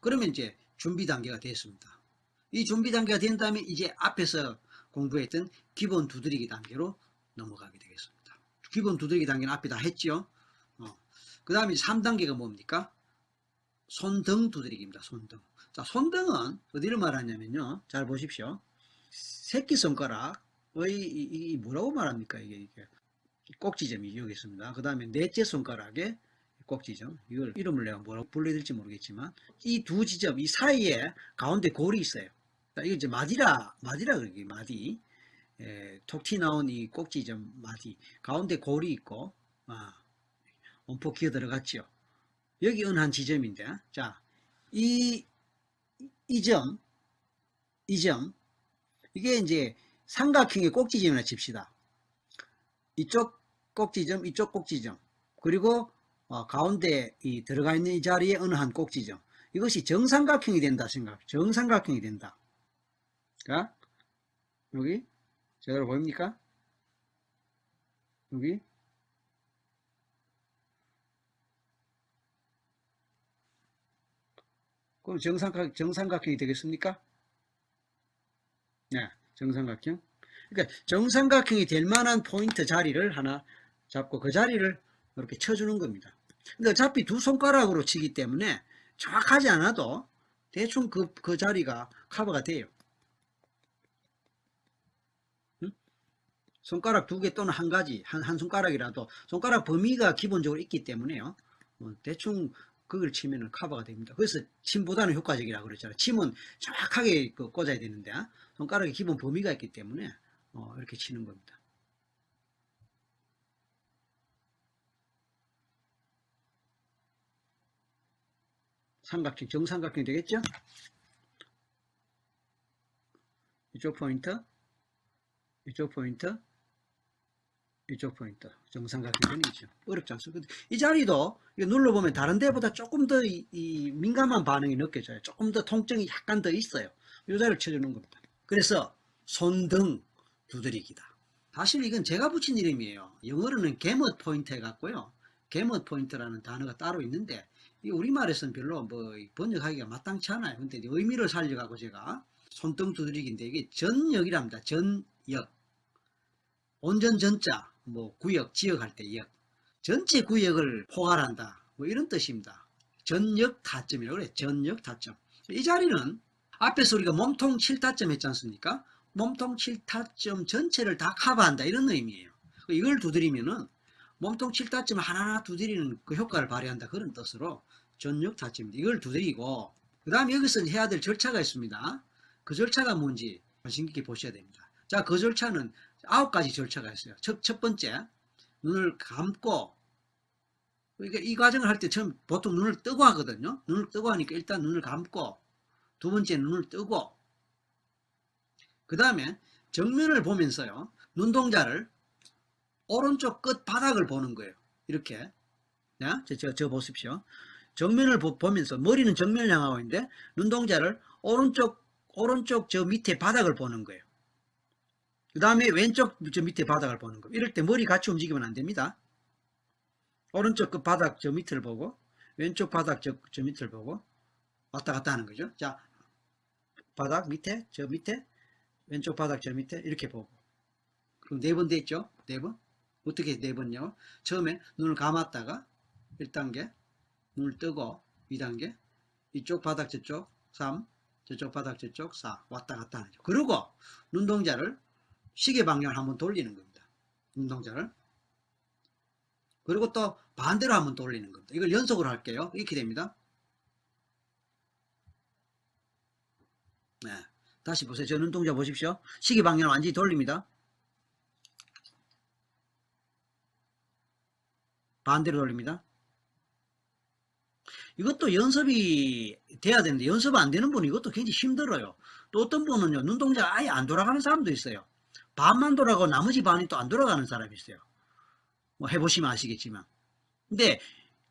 그러면 이제 준비 단계가 됐습니다. 이 준비 단계가 된 다음에 이제 앞에서 공부했던 기본 두드리기 단계로 넘어가게 되겠습니다. 기본 두드리기 단계는 앞에 다 했죠. 그 다음에 3단계가 뭡니까? 손등 두드리기입니다. 손등. 자, 손등은 어디를 말하냐면요. 잘 보십시오. 새끼손가락의 이 뭐라고 말합니까? 이게 꼭지점이 여기 있습니다. 그 다음에 넷째 손가락의 꼭지점. 이걸 이름을 내가 뭐라고 불러야 될지 모르겠지만 이 두 지점, 이 사이에 가운데 골이 있어요. 이거 이제 마디라 그러기 마디. 톡 튀나온 이 꼭지점 마디 가운데 골이 있고 원포 기어 들어갔죠. 여기 은한 지점인데, 자, 이 점, 이게 이제 삼각형의 꼭지점이라 칩시다. 이쪽 꼭지점, 이쪽 꼭지점, 그리고 가운데 이 들어가 있는 이 자리에 어느 한 꼭지점. 이것이 정삼각형이 된다 생각. 정삼각형이 된다. 자, 여기 제대로 보입니까? 여기 그럼 정삼각형이 되겠습니까? 네, 정삼각형. 그러니까 정삼각형이 될 만한 포인트 자리를 하나 잡고 그 자리를 이렇게 쳐주는 겁니다. 근데 어차피 두 손가락으로 치기 때문에 정확하지 않아도 대충 그 자리가 커버가 돼요. 응? 손가락 두 개 또는 한 가지, 한 손가락이라도 손가락 범위가 기본적으로 있기 때문에요. 대충 그걸 치면 커버가 됩니다. 그래서 침보다는 효과적이라고 그랬잖아요. 침은 정확하게 꽂아야 되는데 손가락의 기본 범위가 있기 때문에 이렇게 치는 겁니다. 삼각형, 정삼각형이 되겠죠? 이쪽 포인트, 이쪽 포인트, 이쪽 포인트, 정삼각형이 있죠. 어렵지 않습니다. 이 자리도 눌러보면 다른 데보다 조금 더 이 민감한 반응이 느껴져요. 조금 더 통증이 약간 더 있어요. 이 자리를 쳐주는 겁니다. 그래서 손등 두드리기다. 사실 이건 제가 붙인 이름이에요. 영어로는 게벗 포인트 해갖고요. 게벗 포인트라는 단어가 따로 있는데 이 우리말에서는 별로 뭐 번역하기가 마땅치 않아요. 근데 의미를 살려가고 제가 손등 두드리기인데 이게 전역이랍니다. 전역. 온전 전자, 뭐 구역, 지역 할 때 역. 전체 구역을 포괄한다. 뭐 이런 뜻입니다. 전역 타점이라고 그래요. 전역 타점. 이 자리는 앞에서 우리가 몸통 7타점 했지 않습니까? 몸통 7타점 전체를 다 커버한다. 이런 의미예요. 이걸 두드리면은 몸통 7타점 하나하나 두드리는 그 효과를 발휘한다. 그런 뜻으로 전역 타점입니다. 이걸 두드리고 그 다음에 여기서 해야 될 절차가 있습니다. 그 절차가 뭔지 관심 있게 보셔야 됩니다. 자, 그 절차는 9가지 절차가 있어요. 첫 번째, 눈을 감고, 그러니까 이 과정을 할 때 처음 보통 눈을 뜨고 하거든요. 눈을 뜨고 하니까 일단 눈을 감고, 두 번째 눈을 뜨고, 그 다음에 정면을 보면서요, 눈동자를 오른쪽 끝 바닥을 보는 거예요. 이렇게. 저 보십시오. 정면을 보면서, 머리는 정면을 향하고 있는데, 눈동자를 오른쪽 저 밑에 바닥을 보는 거예요. 그 다음에 왼쪽 저 밑에 바닥을 보는 거. 이럴 때 머리 같이 움직이면 안 됩니다. 오른쪽 그 바닥 저 밑을 보고 왼쪽 바닥 저 밑을 보고 왔다 갔다 하는 거죠. 자, 바닥 밑에 저 밑에 왼쪽 바닥 저 밑에 이렇게 보고. 그럼 4번 됐죠? 4번. 어떻게 4번요? 처음에 눈을 감았다가 1단계 눈을 뜨고 2단계 이쪽 바닥 저쪽 3 저쪽 바닥 저쪽 4 왔다 갔다 하죠. 그리고 눈동자를 시계 방향을 한번 돌리는 겁니다. 눈동자를. 그리고 또 반대로 한번 돌리는 겁니다. 이걸 연속으로 할게요. 이렇게 됩니다. 네. 다시 보세요. 저 눈동자 보십시오. 시계 방향을 완전히 돌립니다. 반대로 돌립니다. 이것도 연습이 돼야 되는데 연습 안 되는 분은 이것도 굉장히 힘들어요. 또 어떤 분은요. 눈동자가 아예 안 돌아가는 사람도 있어요. 반만 돌아가고 나머지 반이 또 안 돌아가는 사람이 있어요. 뭐 해보시면 아시겠지만. 근데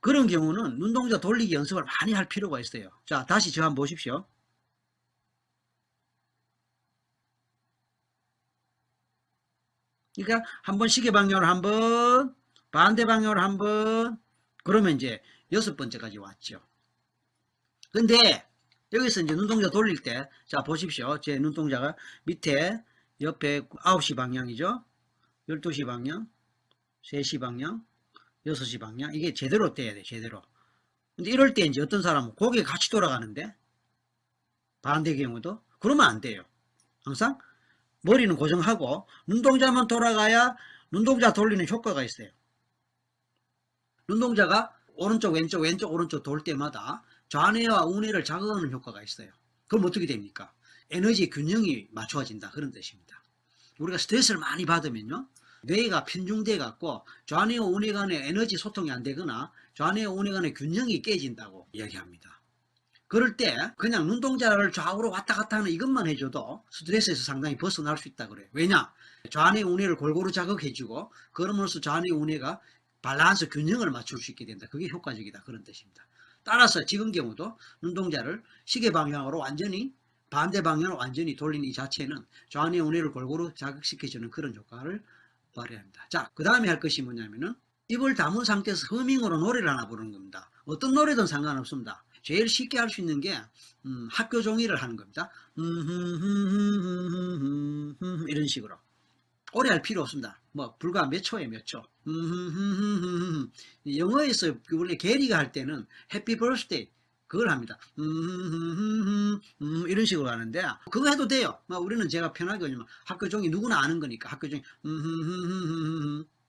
그런 경우는 눈동자 돌리기 연습을 많이 할 필요가 있어요. 자, 다시 저 한번 보십시오. 그러니까 한번 시계 방향으로 한번 반대 방향으로 한번 그러면 이제 6번째까지 왔죠. 근데 여기서 이제 눈동자 돌릴 때, 자, 보십시오. 제 눈동자가 밑에 옆에 9시 방향이죠. 12시 방향, 3시 방향, 6시 방향. 이게 제대로 떼야 돼, 제대로. 근데 이럴 때 이제 어떤 사람은 고개가 같이 돌아가는데, 반대 경우도? 그러면 안 돼요. 항상 머리는 고정하고, 눈동자만 돌아가야 눈동자 돌리는 효과가 있어요. 눈동자가 오른쪽, 왼쪽, 왼쪽, 오른쪽 돌 때마다 좌뇌와 우뇌를 자극하는 효과가 있어요. 그럼 어떻게 됩니까? 에너지 균형이 맞춰진다. 그런 뜻입니다. 우리가 스트레스를 많이 받으면요. 뇌가 편중돼 갖고 좌뇌와 우뇌 간의 에너지 소통이 안 되거나 좌뇌와 우뇌 간의 균형이 깨진다고 이야기합니다. 그럴 때 그냥 눈동자를 좌우로 왔다 갔다 하는 이것만 해줘도 스트레스에서 상당히 벗어날 수 있다 그래요. 왜냐? 좌뇌 우뇌를 골고루 자극해주고 그럼으로써 좌뇌 우뇌가 밸런스 균형을 맞출 수 있게 된다. 그게 효과적이다. 그런 뜻입니다. 따라서 지금 경우도 눈동자를 시계 방향으로 완전히 반대 방향으로 완전히 돌린 이 자체는 좌뇌 우뇌를 골고루 자극시켜주는 그런 효과를 발휘합니다. 자, 그 다음에 할 것이 뭐냐면은 입을 다문 상태에서 허밍으로 노래를 하나 부르는 겁니다. 어떤 노래든 상관없습니다. 제일 쉽게 할 수 있는 게 학교 종이를 하는 겁니다. 이런 식으로. 오래 할 필요 없습니다. 뭐 불과 몇 초에 몇 초. 영어에서 원래 게리가 할 때는 해피 버스데이 그걸 합니다. 이런 식으로 하는데 그거 해도 돼요. 우리는 제가 편하게 하지만 학교 종이 누구나 아는 거니까 학교 종이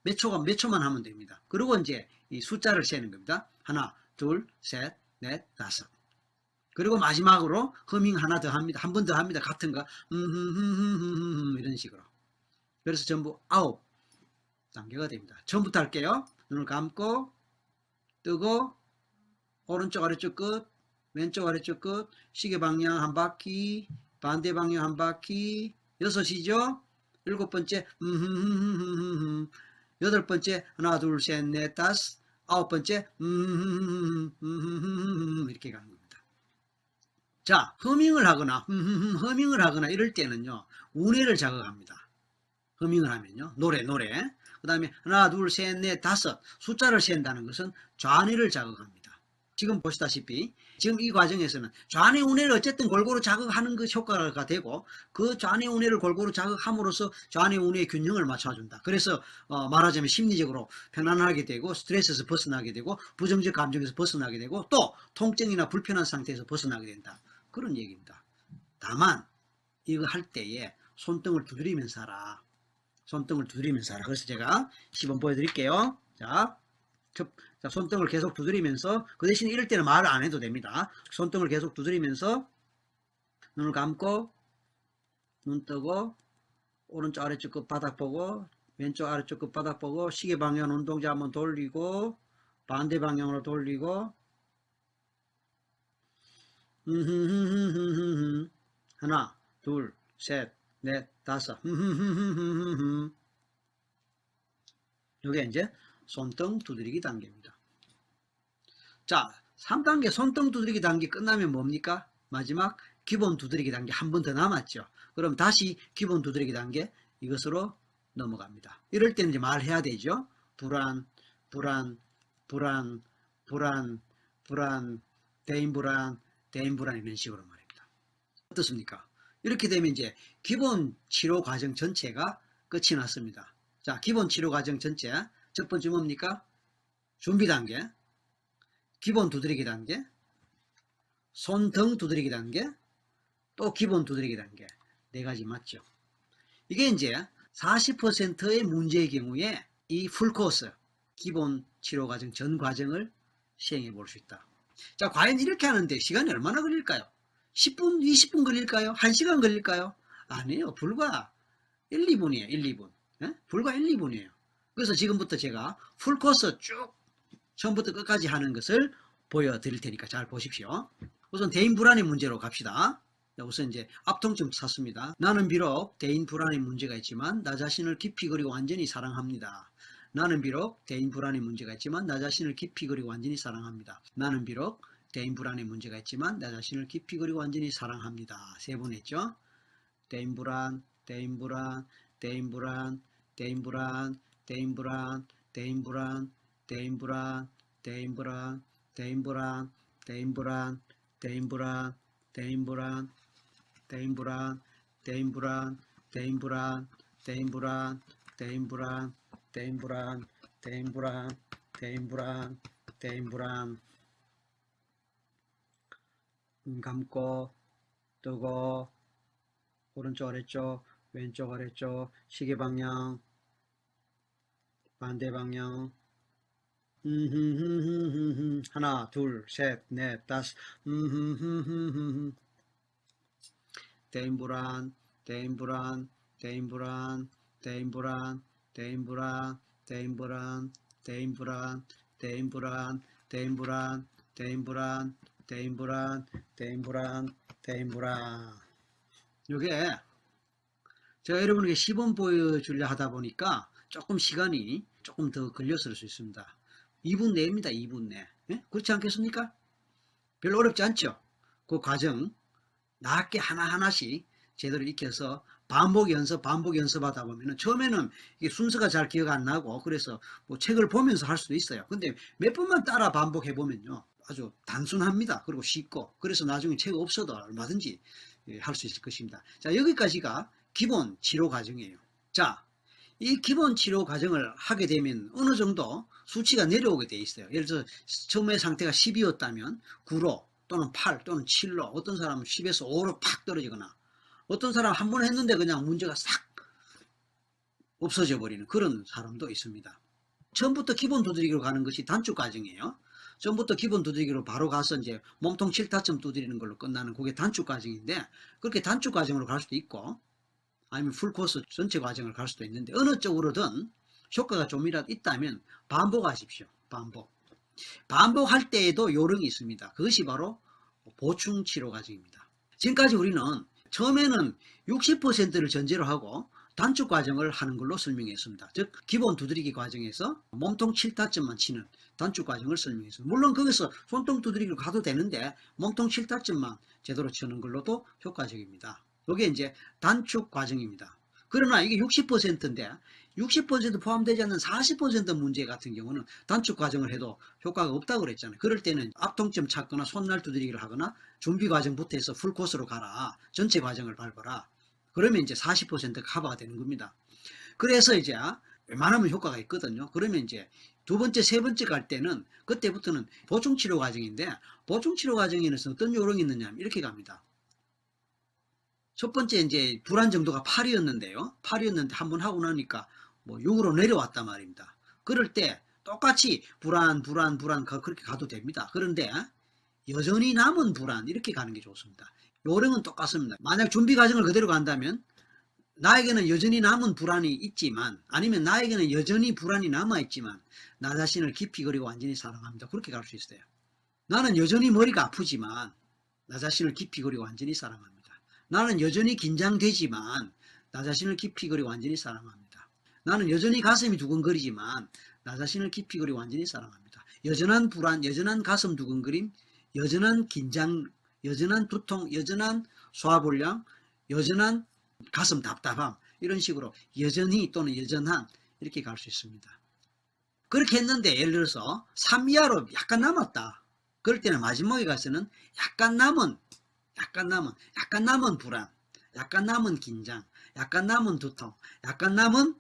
몇 초만 하면 됩니다. 그리고 이제 이 숫자를 세는 겁니다. 하나, 둘, 셋, 넷, 다섯. 그리고 마지막으로 허밍 하나 더 합니다. 한 번 더 합니다. 같은 거 이런 식으로. 그래서 전부 9단계가 됩니다. 처음부터 할게요. 눈을 감고 뜨고 오른쪽 아래쪽 끝 왼쪽 아래쪽 끝 시계 방향 한 바퀴 반대 방향 한 바퀴 6이죠. 7번째 여덟 번째 하나 둘 셋 넷 다섯 9번째 이렇게 가는 겁니다. 자, 허밍을 하거나 이럴 때는요 우뇌를 자극합니다. 허밍을 하면요 노래 그 다음에 하나 둘 셋 넷 다섯 숫자를 센다는 것은 좌뇌를 자극합니다. 지금 보시다시피 지금 이 과정에서는 좌뇌 우뇌를 어쨌든 골고루 자극하는 그 효과가 되고 그 좌뇌 우뇌를 골고루 자극함으로써 좌뇌 우뇌의 균형을 맞춰준다. 그래서 말하자면 심리적으로 편안하게 되고 스트레스에서 벗어나게 되고 부정적 감정에서 벗어나게 되고 또 통증이나 불편한 상태에서 벗어나게 된다. 그런 얘기입니다. 다만 이거 할 때에 손등을 두드리면서 하라. 손등을 두드리면서 하라. 그래서 제가 시범 보여드릴게요. 자, 손등을 계속 두드리면서 그 대신 이럴 때는 말을 안 해도 됩니다. 손등을 계속 두드리면서 눈을 감고 눈 뜨고 오른쪽 아래쪽 끝 바닥 보고 왼쪽 아래쪽 끝 바닥 보고 시계 방향 운동자 한번 돌리고 반대 방향으로 돌리고 하나 둘 셋 넷 다섯 이게 이제 손등 두드리기 단계입니다. 자, 3단계 손등 두드리기 단계 끝나면 뭡니까? 마지막 기본 두드리기 단계 한 번 더 남았죠. 그럼 다시 기본 두드리기 단계 이것으로 넘어갑니다. 이럴 때는 이제 말해야 되죠. 불안, 대인불안 이런 식으로 말입니다. 어떻습니까? 이렇게 되면 이제 기본 치료 과정 전체가 끝이 났습니다. 자, 기본 치료 과정 전체 첫 번째 뭡니까? 준비 단계, 기본 두드리기 단계, 손등 두드리기 단계, 또 기본 두드리기 단계 네 가지 맞죠? 이게 이제 40%의 문제의 경우에 이 풀코스 기본 치료 과정 전 과정을 시행해 볼 수 있다. 자, 과연 이렇게 하는데 시간이 얼마나 걸릴까요? 10분, 20분 걸릴까요? 1시간 걸릴까요? 아니에요. 불과 1, 2분이에요. 1, 2분. 예? 불과 1, 2분이에요. 그래서 지금부터 제가 풀코스 쭉 처음부터 끝까지 하는 것을 보여드릴 테니까 잘 보십시오. 우선 대인 불안의 문제로 갑시다. 우선 이제 앞통증 찾습니다. 나는 비록 대인 불안의 문제가 있지만 나 자신을 깊이 그리고 완전히 사랑합니다. 나는 비록 대인 불안의 문제가 있지만 나 자신을 깊이 그리고 완전히 사랑합니다. 나는 비록 대인 불안의 문제가 있지만 나 자신을 깊이 그리고 완전히 사랑합니다. 세 번 했죠. 대인 불안, 대인 불안, 대인 불안, 대인 불안, 대인 불안, 대인 불안, 대인 불안, 대인 불안, 대인 불안, 대인 불안, 대인 불안, 대인불안, 대인불안, 대인불안, 대인불안, 대인불안, 대인불안, 대인불안, 대인불안, 대인불안, 대인불안. 눈 감고 뜨고 오른쪽 아래쪽 왼쪽 아래쪽 시계 방향 반대 방향 하나 둘 셋 넷 다섯 대인불안 대인불안 대인불안 대인불안 대인불안 대인불안 대인불안 대인불안 대인불안 대인불안 대인불안 대인불안 대인불안. 요게 제가 여러분에게 시범 보여주려 하다 보니까 조금 시간이 조금 더 걸렸을 수 있습니다. 2분 내입니다. 2분 내. 예? 그렇지 않겠습니까? 별로 어렵지 않죠? 그 과정 낮게 하나하나씩 제대로 익혀서 반복 연습하다 보면은 처음에는 이게 순서가 잘 기억 안 나고 그래서 뭐 책을 보면서 할 수도 있어요. 근데 몇 번만 따라 반복해 보면요 아주 단순합니다. 그리고 쉽고 그래서 나중에 책 없어도 얼마든지 할 수 있을 것입니다. 자, 여기까지가 기본 치료 과정이에요. 자, 이 기본 치료 과정을 하게 되면 어느 정도 수치가 내려오게 돼 있어요. 예를 들어서 처음에 상태가 10이었다면 9로 또는 8 또는 7로 어떤 사람은 10에서 5로 팍 떨어지거나 어떤 사람 한 번 했는데 그냥 문제가 싹 없어져 버리는 그런 사람도 있습니다. 처음부터 기본 두드리기로 가는 것이 단축 과정이에요. 처음부터 기본 두드리기로 바로 가서 이제 몸통 7타점 두드리는 걸로 끝나는 그게 단축 과정인데 그렇게 단축 과정으로 갈 수도 있고 아니면 풀코스 전체 과정을 갈 수도 있는데 어느 쪽으로든 효과가 좀이라도 있다면 반복하십시오. 반복할 때에도 요령이 있습니다. 그것이 바로 보충 치료 과정입니다. 지금까지 우리는 처음에는 60%를 전제로 하고 단축 과정을 하는 걸로 설명했습니다. 즉 기본 두드리기 과정에서 몸통 7타점만 치는 단축 과정을 설명했습니다. 물론 거기서 손통 두드리기로 가도 되는데 몸통 7타점만 제대로 치는 걸로도 효과적입니다. 이게 이제 단축 과정입니다. 그러나 이게 60%인데 60% 포함되지 않는 40% 문제 같은 경우는 단축 과정을 해도 효과가 없다고 그랬잖아요. 그럴 때는 앞통점 찾거나 손날 두드리기를 하거나 준비 과정부터 해서 풀코스로 가라. 전체 과정을 밟아라. 그러면 이제 40%가 커버가 되는 겁니다. 그래서 이제 웬만하면 효과가 있거든요. 그러면 이제 두 번째, 세 번째 갈 때는 그때부터는 보충치료 과정인데 보충치료 과정에는 어떤 요령이 있느냐 이렇게 갑니다. 첫 번째 이제 불안 정도가 8이었는데요. 8이었는데 한번 하고 나니까 뭐 6으로 내려왔단 말입니다. 그럴 때 똑같이 불안 그렇게 가도 됩니다. 그런데 여전히 남은 불안 이렇게 가는 게 좋습니다. 요령은 똑같습니다. 만약 준비 과정을 그대로 간다면 나에게는 여전히 남은 불안이 있지만 아니면 나에게는 여전히 불안이 남아있지만 나 자신을 깊이 그리고 완전히 사랑합니다. 그렇게 갈 수 있어요. 나는 여전히 머리가 아프지만 나 자신을 깊이 그리고 완전히 사랑합니다. 나는 여전히 긴장되지만 나 자신을 깊이 그리고 완전히 사랑합니다. 나는 여전히 가슴이 두근거리지만 나 자신을 깊이 그리고 완전히 사랑합니다. 여전한 불안, 여전한 가슴 두근거림, 여전한 긴장, 여전한 두통, 여전한 소화불량, 여전한 가슴 답답함 이런 식으로 여전히 또는 여전한 이렇게 갈 수 있습니다. 그렇게 했는데 예를 들어서 3 이하로 약간 남았다. 그럴 때는 마지막에 가서는 약간 남은 불안, 약간 남은 긴장, 약간 남은 두통, 약간 남은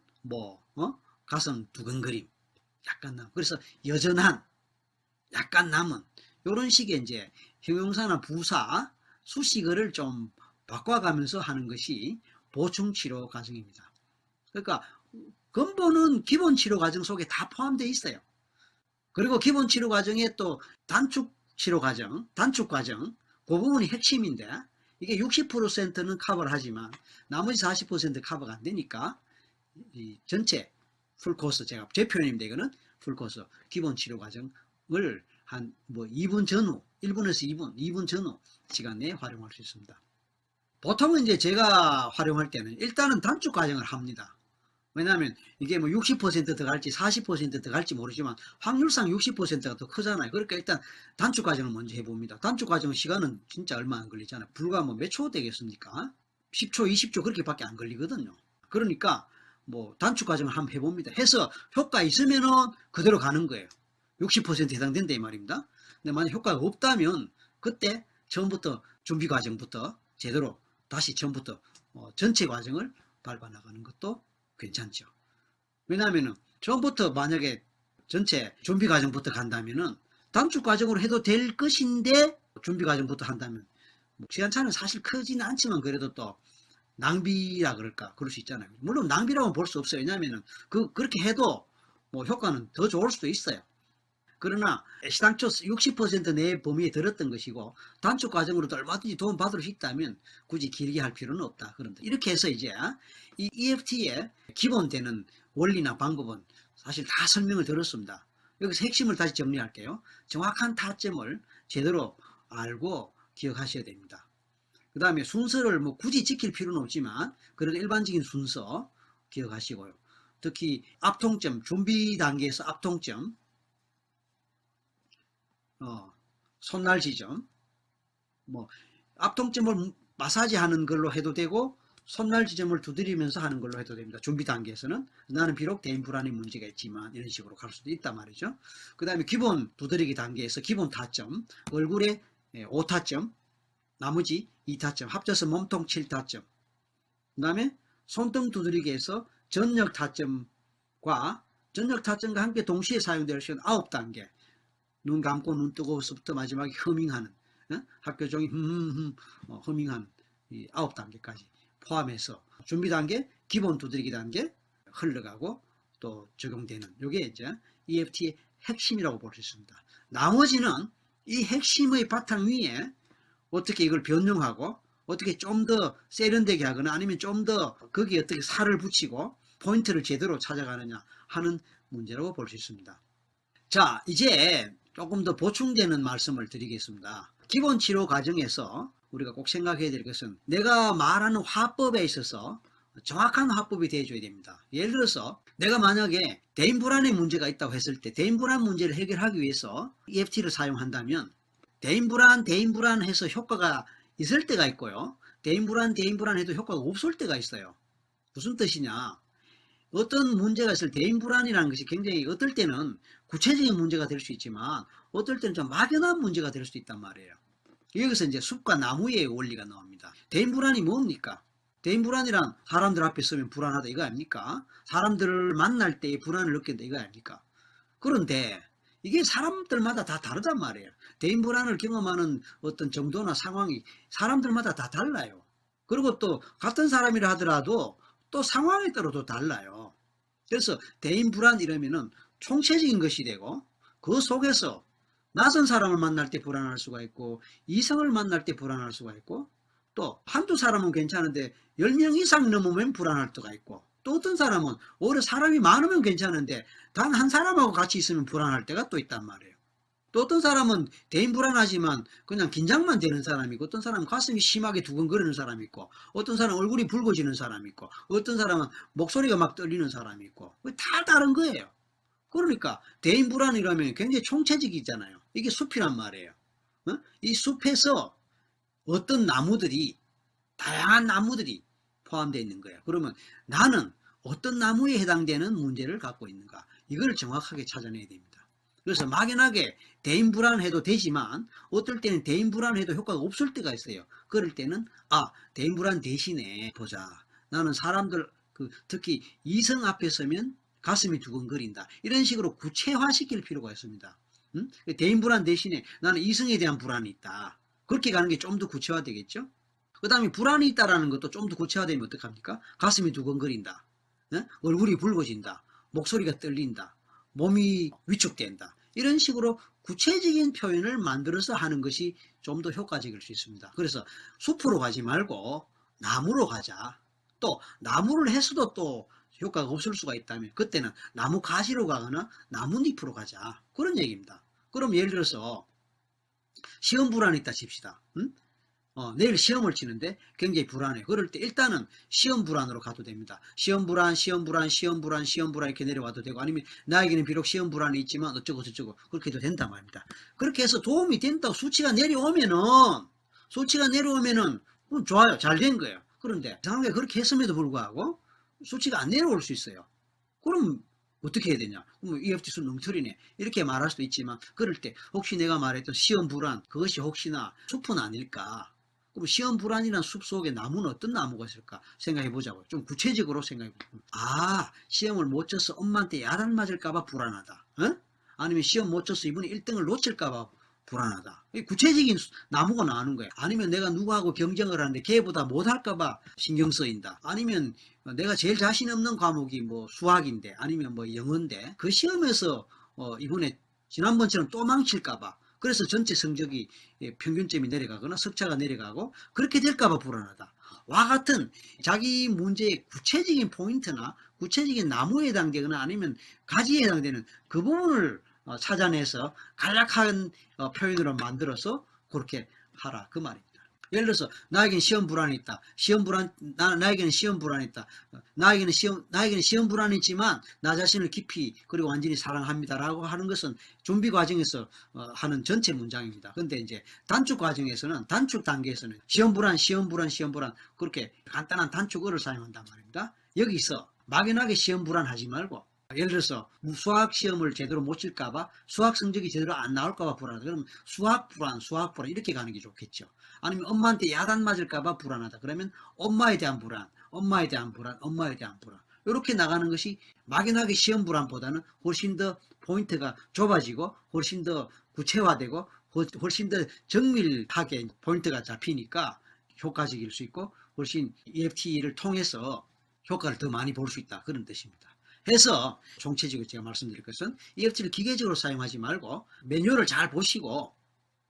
가슴 두근거림, 약간 남은. 그래서 여전한, 약간 남은 이런 식의 이제 형용사나 부사, 수식어를 좀 바꿔가면서 하는 것이 보충치료 과정입니다. 그러니까 근본은 기본치료 과정 속에 다 포함되어 있어요. 그리고 기본치료 과정에 또 단축치료 과정, 단축 과정 그 부분이 핵심인데 이게 60%는 커버를 하지만 나머지 40% 커버가 안 되니까 이 전체 풀코스 제가 제 표현입니다. 이거는 풀코스 기본 치료 과정을 한 2분 전후 1분에서 2분 전후 시간 내에 활용할 수 있습니다. 보통은 이제 제가 활용할 때는 일단은 단축 과정을 합니다. 왜냐하면 이게 60% 더 갈지 40% 더 갈지 모르지만 확률상 60%가 더 크잖아요. 그러니까 일단 단축 과정을 먼저 해봅니다. 단축 과정 시간은 진짜 얼마 안 걸리잖아요. 불과 몇 초 되겠습니까? 10초, 20초 그렇게밖에 안 걸리거든요. 그러니까 단축 과정을 한번 해봅니다. 해서 효과 있으면은 그대로 가는 거예요. 60% 해당된다 이 말입니다. 근데 만약 효과가 없다면 그때 처음부터 준비 과정부터 제대로 다시 처음부터 전체 과정을 밟아 나가는 것도 괜찮죠. 왜냐하면 처음부터 만약에 전체 준비 과정부터 간다면은 단축 과정으로 해도 될 것인데 준비 과정부터 한다면 시간차는 사실 크지는 않지만 그래도 또 낭비라 그럴까 그럴 수 있잖아요. 물론 낭비라고는 볼 수 없어요. 왜냐하면 그렇게 해도 뭐 효과는 더 좋을 수도 있어요. 그러나 애시당초 60% 내 범위에 들었던 것이고 단축 과정으로도 얼마든지 도움 받을 수 있다면 굳이 길게 할 필요는 없다. 그런데 이렇게 해서 이제 이 EFT의 기본되는 원리나 방법은 사실 다 설명을 들었습니다. 여기서 핵심을 다시 정리할게요. 정확한 타점을 제대로 알고 기억하셔야 됩니다. 그 다음에 순서를 뭐 굳이 지킬 필요는 없지만 그래도 일반적인 순서 기억하시고요. 특히 앞통점, 준비 단계에서 앞통점, 손날 지점, 뭐 앞통점을 마사지 하는 걸로 해도 되고 손날 지점을 두드리면서 하는 걸로 해도 됩니다. 준비 단계에서는 나는 비록 대인 불안의 문제가 있지만 이런 식으로 갈 수도 있단 말이죠. 그 다음에 기본 두드리기 단계에서 기본 타점, 얼굴에 5타점, 나머지 2타점, 합쳐서 몸통 7타점. 그 다음에 손등 두드리기에서 전역 타점과 함께 동시에 사용될 수 있는 9단계. 눈 감고 눈 뜨고서부터 마지막에 허밍하는, 학교 종이 허밍하는 이 9단계까지 포함해서 준비 단계, 기본 두드리기 단계 흘러가고 또 적용되는 이게 이제 EFT의 핵심이라고 볼 수 있습니다. 나머지는 이 핵심의 바탕 위에 어떻게 이걸 변형하고 어떻게 좀 더 세련되게 하거나 아니면 좀 더 거기에 어떻게 살을 붙이고 포인트를 제대로 찾아가느냐 하는 문제라고 볼 수 있습니다. 자, 이제 조금 더 보충되는 말씀을 드리겠습니다. 기본 치료 과정에서 우리가 꼭 생각해야 될 것은 내가 말하는 화법에 있어서 정확한 화법이 되어줘야 됩니다. 예를 들어서 내가 만약에 대인 불안의 문제가 있다고 했을 때 대인 불안 문제를 해결하기 위해서 EFT를 사용한다면 대인 불안 해서 효과가 있을 때가 있고요. 대인 불안 해도 효과가 없을 때가 있어요. 무슨 뜻이냐? 어떤 문제가 있을 대인 불안이라는 것이 굉장히 어떨 때는 구체적인 문제가 될 수 있지만 어떨 때는 좀 막연한 문제가 될 수도 있단 말이에요. 여기서 이제 숲과 나무의 원리가 나옵니다. 대인 불안이 뭡니까? 대인 불안이란 사람들 앞에 서면 불안하다 이거 아닙니까? 사람들을 만날 때 불안을 느낀다 이거 아닙니까? 그런데 이게 사람들마다 다 다르단 말이에요. 대인 불안을 경험하는 어떤 정도나 상황이 사람들마다 다 달라요. 그리고 또 같은 사람이라 하더라도 또 상황에 따라도 달라요. 그래서 대인 불안 이러면은 총체적인 것이 되고 그 속에서 낯선 사람을 만날 때 불안할 수가 있고 이성을 만날 때 불안할 수가 있고 또 한두 사람은 괜찮은데 10명 이상 넘으면 불안할 때가 있고 또 어떤 사람은 오히려 사람이 많으면 괜찮은데 단 한 사람하고 같이 있으면 불안할 때가 또 있단 말이에요. 또 어떤 사람은 대인 불안하지만 그냥 긴장만 되는 사람이고 어떤 사람은 가슴이 심하게 두근거리는 사람이 있고 어떤 사람은 얼굴이 붉어지는 사람이 있고 어떤 사람은 목소리가 막 떨리는 사람이 있고 다 다른 거예요. 그러니까 대인 불안이라면 굉장히 총체적이잖아요. 이게 숲이란 말이에요. 이 숲에서 어떤 나무들이 다양한 나무들이 포함되어 있는 거예요. 그러면 나는 어떤 나무에 해당되는 문제를 갖고 있는가 이걸 정확하게 찾아내야 됩니다. 그래서 막연하게 대인 불안해도 되지만 어떨 때는 대인 불안해도 효과가 없을 때가 있어요. 그럴 때는 대인 불안 대신에 보자. 나는 사람들 특히 이성 앞에 서면 가슴이 두근거린다. 이런 식으로 구체화시킬 필요가 있습니다. 대인 불안 대신에 나는 이성에 대한 불안이 있다. 그렇게 가는 게 좀 더 구체화되겠죠. 그 다음에 불안이 있다라는 것도 좀 더 구체화되면 어떡합니까? 가슴이 두근거린다. 얼굴이 붉어진다. 목소리가 떨린다. 몸이 위축된다. 이런 식으로 구체적인 표현을 만들어서 하는 것이 좀 더 효과적일 수 있습니다. 그래서 숲으로 가지 말고 나무로 가자. 또 나무를 해서도 또 효과가 없을 수가 있다면 그때는 나무 가지로 가거나 나뭇잎으로 가자. 그런 얘기입니다. 그럼 예를 들어서 시험 불안이 있다 칩시다. 내일 시험을 치는데 굉장히 불안해. 그럴 때 일단은 시험 불안으로 가도 됩니다. 시험 불안 이렇게 내려와도 되고 아니면 나에게는 비록 시험 불안이 있지만 어쩌고 저쩌고 그렇게 해도 된단 말입니다. 그렇게 해서 도움이 된다고 수치가 내려오면은 좋아요. 잘 된 거예요. 그런데 이상하게 그렇게 했음에도 불구하고 수치가 안 내려올 수 있어요. 그럼 어떻게 해야 되냐? EFT 수 엉터리네. 이렇게 말할 수도 있지만 그럴 때 혹시 내가 말했던 시험 불안 그것이 혹시나 숲은 아닐까? 그럼 시험 불안이라는 숲속에 나무는 어떤 나무가 있을까 생각해 보자고요. 좀 구체적으로 생각해 보면, 아, 시험을 못 쳐서 엄마한테 야단 맞을까봐 불안하다. 어? 아니면 시험 못 쳐서 이번에 1등을 놓칠까봐 불안하다. 구체적인 나무가 나오는 거야. 아니면 내가 누구하고 경쟁을 하는데 걔보다 못할까봐 신경 쓰인다. 아니면 내가 제일 자신 없는 과목이 뭐 수학인데, 아니면 뭐 영어인데, 그 시험에서 이번에 지난번처럼 또 망칠까봐, 그래서 전체 성적이 평균점이 내려가거나 석차가 내려가고 그렇게 될까봐 불안하다. 와 같은 자기 문제의 구체적인 포인트나 구체적인 나무에 해당되거나 아니면 가지에 해당되는 그 부분을 찾아내서 간략한 표현으로 만들어서 그렇게 하라 그 말입니다. 예를 들어서 나에게는 시험 불안이 있다. 나에게는 시험 불안이 있다. 나에게는 시험 불안이 있지만 나 자신을 깊이 그리고 완전히 사랑합니다라고 하는 것은 준비 과정에서 하는 전체 문장입니다. 근데 이제 단축 과정에서는, 단축 단계에서는 시험 불안 그렇게 간단한 단축어를 사용한단 말입니다. 여기서 막연하게 시험 불안하지 말고, 예를 들어서 수학 시험을 제대로 못 칠까봐, 수학 성적이 제대로 안 나올까봐 불안하다. 그러면 수학 불안 이렇게 가는 게 좋겠죠. 아니면 엄마한테 야단 맞을까봐 불안하다. 그러면 엄마에 대한 불안. 이렇게 나가는 것이 막연하게 시험 불안보다는 훨씬 더 포인트가 좁아지고 훨씬 더 구체화되고 훨씬 더 정밀하게 포인트가 잡히니까 효과적일 수 있고 훨씬 EFT를 통해서 효과를 더 많이 볼 수 있다. 그런 뜻입니다. 해서 총체적으로 제가 말씀드릴 것은 EFT를 기계적으로 사용하지 말고 매뉴얼을 잘 보시고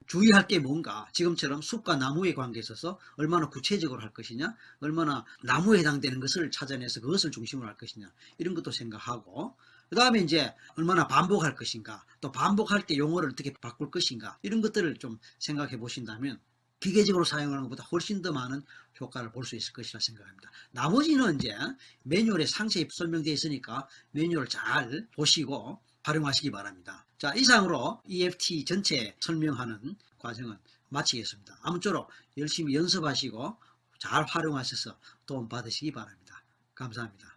주의할 게 뭔가, 지금처럼 숲과 나무의 관계에 있어서 얼마나 구체적으로 할 것이냐, 얼마나 나무에 해당되는 것을 찾아내서 그것을 중심으로 할 것이냐, 이런 것도 생각하고, 그 다음에 이제 얼마나 반복할 것인가, 또 반복할 때 용어를 어떻게 바꿀 것인가, 이런 것들을 좀 생각해 보신다면 기계적으로 사용하는 것보다 훨씬 더 많은 효과를 볼 수 있을 것이라 생각합니다. 나머지는 이제 매뉴얼에 상세히 설명되어 있으니까 매뉴얼을 잘 보시고 활용하시기 바랍니다. 자, 이상으로 EFT 전체 설명하는 과정은 마치겠습니다. 아무쪼록 열심히 연습하시고 잘 활용하셔서 도움 받으시기 바랍니다. 감사합니다.